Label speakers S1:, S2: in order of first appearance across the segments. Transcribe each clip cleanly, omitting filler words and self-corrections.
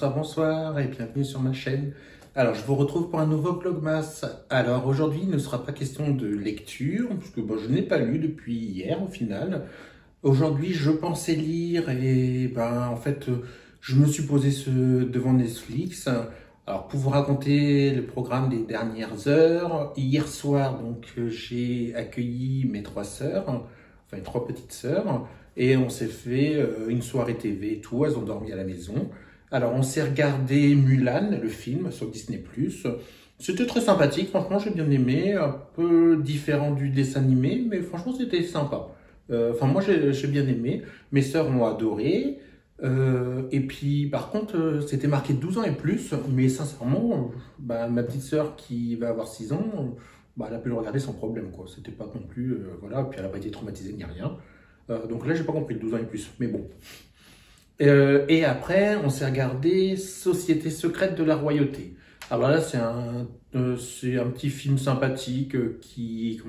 S1: bonsoir et bienvenue sur ma chaîne. Alors, je vous retrouve pour un nouveau Vlogmas. Alors, aujourd'hui, il ne sera pas question de lecture, puisque je n'ai pas lu depuis hier au final. Aujourd'hui, je pensais lire et en fait, je me suis posé devant Netflix. Alors, pour vous raconter le programme des dernières heures, hier soir, j'ai accueilli mes trois sœurs, enfin mes trois petites sœurs, et on s'est fait une soirée TV et tout, elles ont dormi à la maison. Alors, on s'est regardé Mulan, le film, sur Disney+. C'était très sympathique, franchement, j'ai bien aimé, un peu différent du dessin animé, mais franchement, c'était sympa. Moi, j'ai bien aimé, mes sœurs ont adoré, et puis, par contre, c'était marqué 12 ans et plus, mais sincèrement, ma petite sœur qui va avoir 6 ans, elle a pu le regarder sans problème, quoi. C'était pas non plus, voilà, puis elle n'a pas été traumatisée ni rien. Donc là, j'ai pas compris le 12 ans et plus, mais bon. Et après, on s'est regardé Société secrète de la royauté. Alors là, c'est un petit film sympathique qui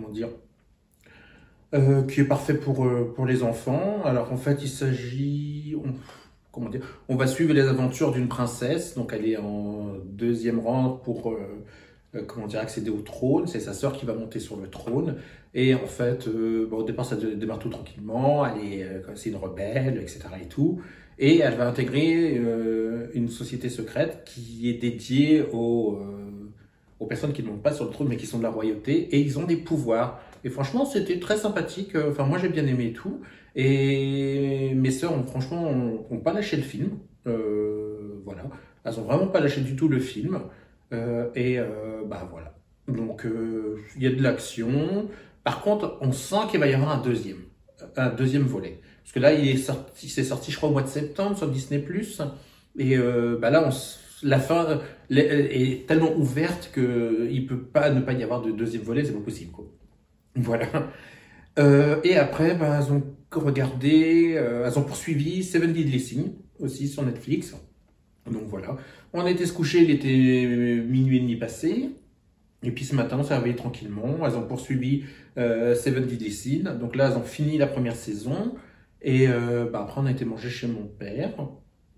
S1: est parfait pour les enfants. Alors en fait, il s'agit, on va suivre les aventures d'une princesse. Donc elle est en deuxième rang pour accéder au trône. C'est sa sœur qui va monter sur le trône. Et en fait, au départ, ça démarre tout tranquillement. C'est une rebelle, etc. et tout. Et elle va intégrer une société secrète qui est dédiée aux personnes qui ne montent pas sur le trône, mais qui sont de la royauté. Et ils ont des pouvoirs. Et franchement, c'était très sympathique. Moi, j'ai bien aimé tout. Et mes sœurs, franchement, ont pas lâché le film. Voilà. Elles ont vraiment pas lâché du tout le film. Voilà. Donc, il y a de l'action. Par contre, on sent qu'il va y avoir un deuxième volet. Parce que là, c'est sorti, je crois, au mois de septembre sur Disney+. Et là, la fin est tellement ouverte qu'il peut pas ne pas y avoir de deuxième volet, c'est pas possible, quoi. Voilà. Et après, elles ont regardé, elles ont poursuivi Seven Deadly Sins aussi sur Netflix. Donc voilà. On était se coucher, il était minuit et demi passé. Et puis ce matin, on s'est réveillé tranquillement. Elles ont poursuivi Seven Deadly Sins. Donc là, elles ont fini la première saison. Et après, on a été manger chez mon père,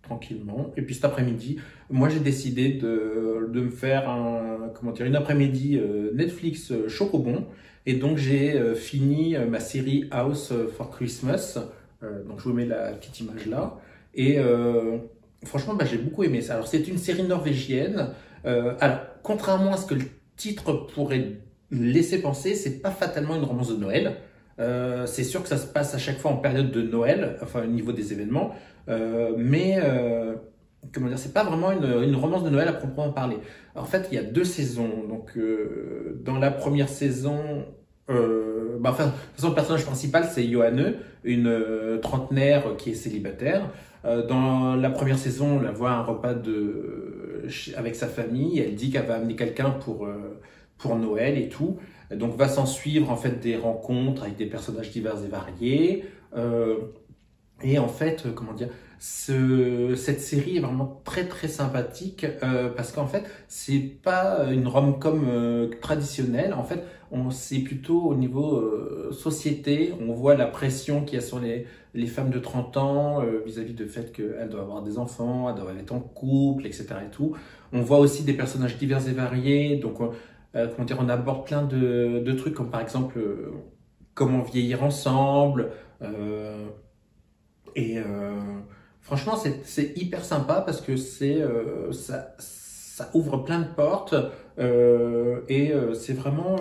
S1: tranquillement. Et puis cet après-midi, moi, j'ai décidé de me faire une après-midi Netflix Chocobon. Et donc, j'ai fini ma série House for Christmas. Donc, je vous mets la petite image là. Et franchement, j'ai beaucoup aimé ça. Alors, c'est une série norvégienne. Alors, contrairement à ce que le titre pourrait laisser penser, c'est pas fatalement une romance de Noël. C'est sûr que ça se passe à chaque fois en période de Noël, enfin au niveau des événements, c'est pas vraiment une romance de Noël à proprement parler. En fait, il y a deux saisons. Donc, dans la première saison, de toute façon, le personnage principal, c'est Johanne, une trentenaire qui est célibataire. Dans la première saison, on la voit à un repas avec sa famille. Elle dit qu'elle va amener quelqu'un pour Noël et tout. Donc, va s'en suivre en fait des rencontres avec des personnages divers et variés. Et en fait, cette série est vraiment très très sympathique parce qu'en fait, c'est pas une rom-com traditionnelle. En fait, c'est plutôt au niveau société. On voit la pression qu'il y a sur les femmes de 30 ans vis-à-vis du fait qu'elles doivent avoir des enfants, elles doivent être en couple, etc. et tout. On voit aussi des personnages divers et variés. Donc, on aborde plein de trucs comme par exemple comment vieillir ensemble. Franchement, c'est hyper sympa parce que ça ouvre plein de portes c'est vraiment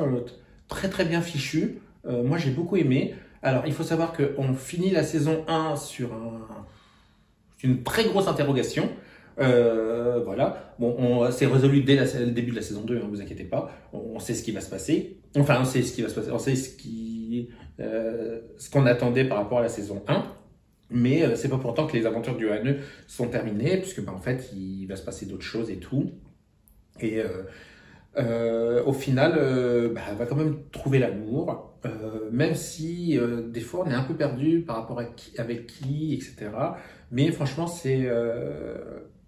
S1: très très bien fichu. Moi, j'ai beaucoup aimé. Alors, il faut savoir qu'on finit la saison 1 sur une très grosse interrogation. Voilà. Bon, c'est résolu dès le début de la saison 2, ne vous inquiétez pas. On sait ce qui va se passer. Enfin, on sait ce qui va se passer. On sait ce qu'on attendait par rapport à la saison 1. Mais c'est pas pour autant que les aventures du Johanne sont terminées, puisque en fait, il va se passer d'autres choses et tout. Et au final, elle va quand même trouver l'amour, même si des fois on est un peu perdu par rapport avec qui, etc. Mais franchement,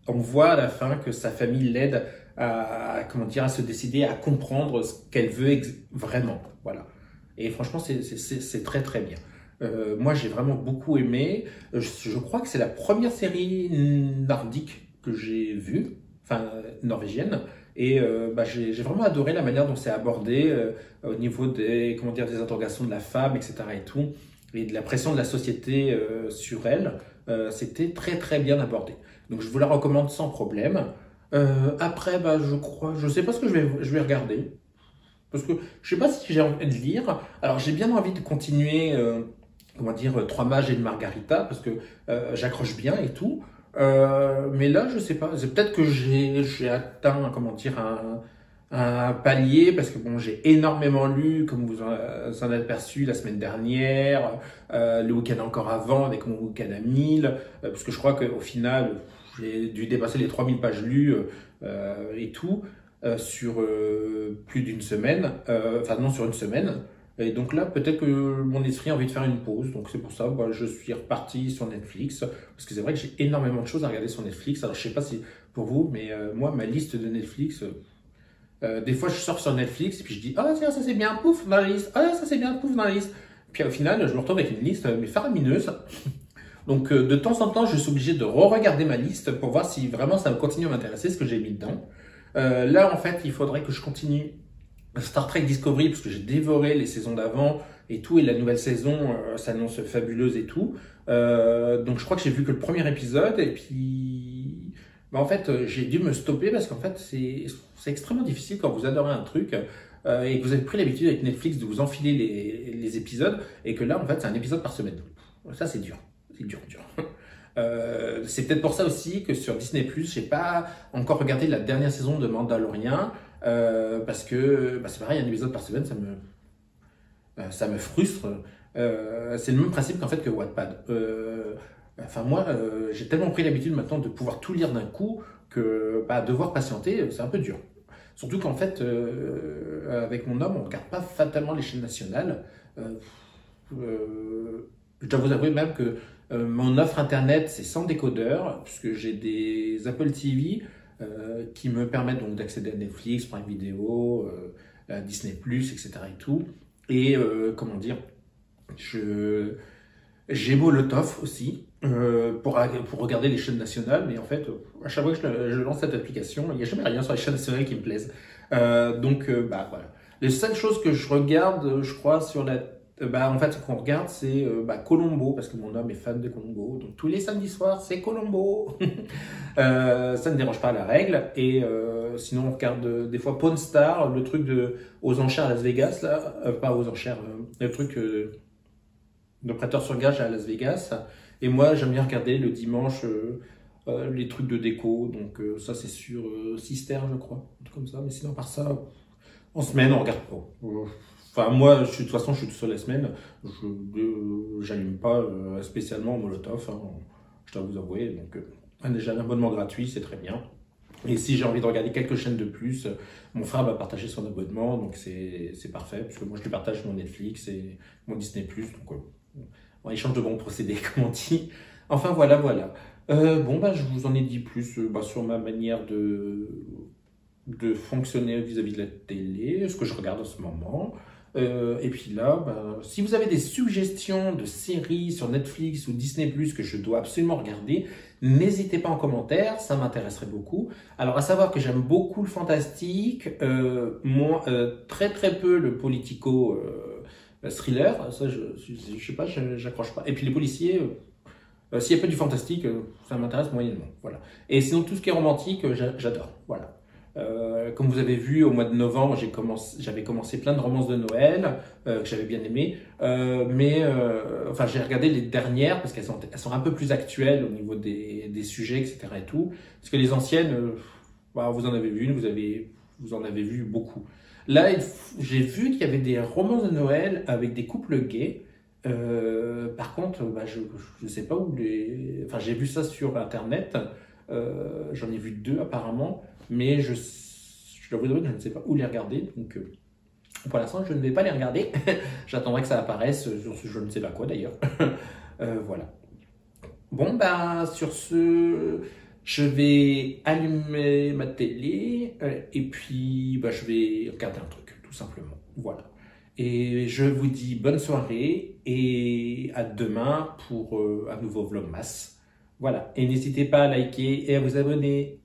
S1: on voit à la fin que sa famille l'aide à se décider, à comprendre ce qu'elle veut vraiment. Voilà. Et franchement, c'est très très bien. Moi, j'ai vraiment beaucoup aimé. Je crois que c'est la première série nordique que j'ai vues, enfin norvégiennes, et j'ai vraiment adoré la manière dont c'est abordé au niveau des, comment dire, des interrogations de la femme, etc. et tout, et de la pression de la société sur elle. C'était très très bien abordé. Donc je vous la recommande sans problème. Après, je sais pas ce que je vais regarder. Parce que je sais pas si j'ai envie de lire. Alors j'ai bien envie de continuer, comment dire, Trois Mages et une Margarita, parce que j'accroche bien et tout. Mais là, je sais pas. C'est peut-être que j'ai atteint, comment dire, un palier, parce que bon, j'ai énormément lu, comme vous en avez perçu la semaine dernière, le week-end encore avant, avec mon week-end à 1000, parce que je crois qu'au final, j'ai dû dépasser les 3000 pages lues et tout sur plus d'une semaine, enfin non, sur une semaine. Et donc là, peut-être que mon esprit a envie de faire une pause. Donc c'est pour ça, je suis reparti sur Netflix. Parce que c'est vrai que j'ai énormément de choses à regarder sur Netflix. Alors je sais pas si pour vous, mais moi, ma liste de Netflix, des fois je sors sur Netflix et puis je dis, ah tiens, ça c'est bien, pouf, dans la liste. Ah ça c'est bien, pouf, dans la liste. Puis au final, je me retrouve avec une liste mais faramineuse. Donc de temps en temps, je suis obligé de re-regarder ma liste pour voir si vraiment ça continue à m'intéresser, ce que j'ai mis dedans. Là, en fait, il faudrait que je continue Star Trek Discovery, parce que j'ai dévoré les saisons d'avant et tout, et la nouvelle saison s'annonce fabuleuse et tout. Donc je crois que j'ai vu que le premier épisode, et puis en fait j'ai dû me stopper parce qu'en fait c'est extrêmement difficile quand vous adorez un truc et que vous avez pris l'habitude avec Netflix de vous enfiler les épisodes, et que là en fait c'est un épisode par semaine. Ça c'est dur, dur. C'est peut-être pour ça aussi que sur Disney+, j'ai pas encore regardé la dernière saison de Mandalorian, parce que c'est pareil, un épisode par semaine, ça me frustre. C'est le même principe qu'en fait que Wattpad. Enfin moi, j'ai tellement pris l'habitude maintenant de pouvoir tout lire d'un coup que devoir patienter, c'est un peu dur. Surtout qu'en fait, avec mon homme, on ne regarde pas fatalement les chaînes nationales. Je dois vous avouer même que mon offre internet, c'est sans décodeur, puisque j'ai des Apple TV qui me permettent donc d'accéder à Netflix, Prime Video, à Disney+, etc. et tout. Et comment dire, j'ai Molotov aussi pour regarder les chaînes nationales, mais en fait, à chaque fois que je lance cette application, il n'y a jamais rien sur les chaînes nationales qui me plaisent. Voilà. Les seules choses que je regarde, je crois, sur la en fait, ce qu'on regarde, c'est Columbo, parce que mon homme est fan de Columbo. Donc, tous les samedis soirs, c'est Columbo. Ça ne dérange pas la règle. Et sinon, on regarde des fois Pawn Star, le truc aux enchères à Las Vegas, là. Pas aux enchères, le truc de prêteur sur gage à Las Vegas. Et moi, j'aime bien regarder le dimanche les trucs de déco. Donc, ça, c'est sur Sister, je crois. Un truc comme ça. Mais sinon, par ça, en semaine, on regarde pas. Enfin, moi, de toute façon, je suis tout seul la semaine. Je n'allume pas spécialement Molotov, hein, je dois vous avouer. Donc, déjà, l'abonnement gratuit, c'est très bien. Et si j'ai envie de regarder quelques chaînes de plus, mon frère va partager son abonnement, donc c'est parfait, puisque moi, je lui partage mon Netflix et mon Disney+. Donc, on échange de bons procédés, comme on dit. Enfin, voilà. Je vous en ai dit plus sur ma manière de fonctionner vis-à-vis de la télé, ce que je regarde en ce moment. Et puis là, si vous avez des suggestions de séries sur Netflix ou Disney+, que je dois absolument regarder, n'hésitez pas en commentaire, ça m'intéresserait beaucoup. Alors, à savoir que j'aime beaucoup le fantastique, très très peu le politico thriller, ça je sais pas, j'accroche pas. Et puis les policiers, s'il y a pas du fantastique, ça m'intéresse moyennement, voilà. Et sinon, tout ce qui est romantique, j'adore, voilà. Comme vous avez vu, au mois de novembre, j'avais commencé plein de romances de Noël que j'avais bien aimées, j'ai regardé les dernières parce qu'elles sont un peu plus actuelles au niveau des sujets, etc. et tout. Parce que les anciennes, vous en avez vu une, vous en avez vu beaucoup. Là, j'ai vu qu'il y avait des romances de Noël avec des couples gays. Par contre, je sais pas où j'ai vu ça sur Internet. J'en ai vu 2 apparemment. Mais je dois vous dire que je ne sais pas où les regarder, donc pour l'instant je ne vais pas les regarder. J'attendrai que ça apparaisse sur je ne sais pas quoi d'ailleurs. Voilà. Bon, sur ce, je vais allumer ma télé et puis je vais regarder un truc, tout simplement. Voilà. Et je vous dis bonne soirée et à demain pour un nouveau Vlogmas. Voilà. Et n'hésitez pas à liker et à vous abonner.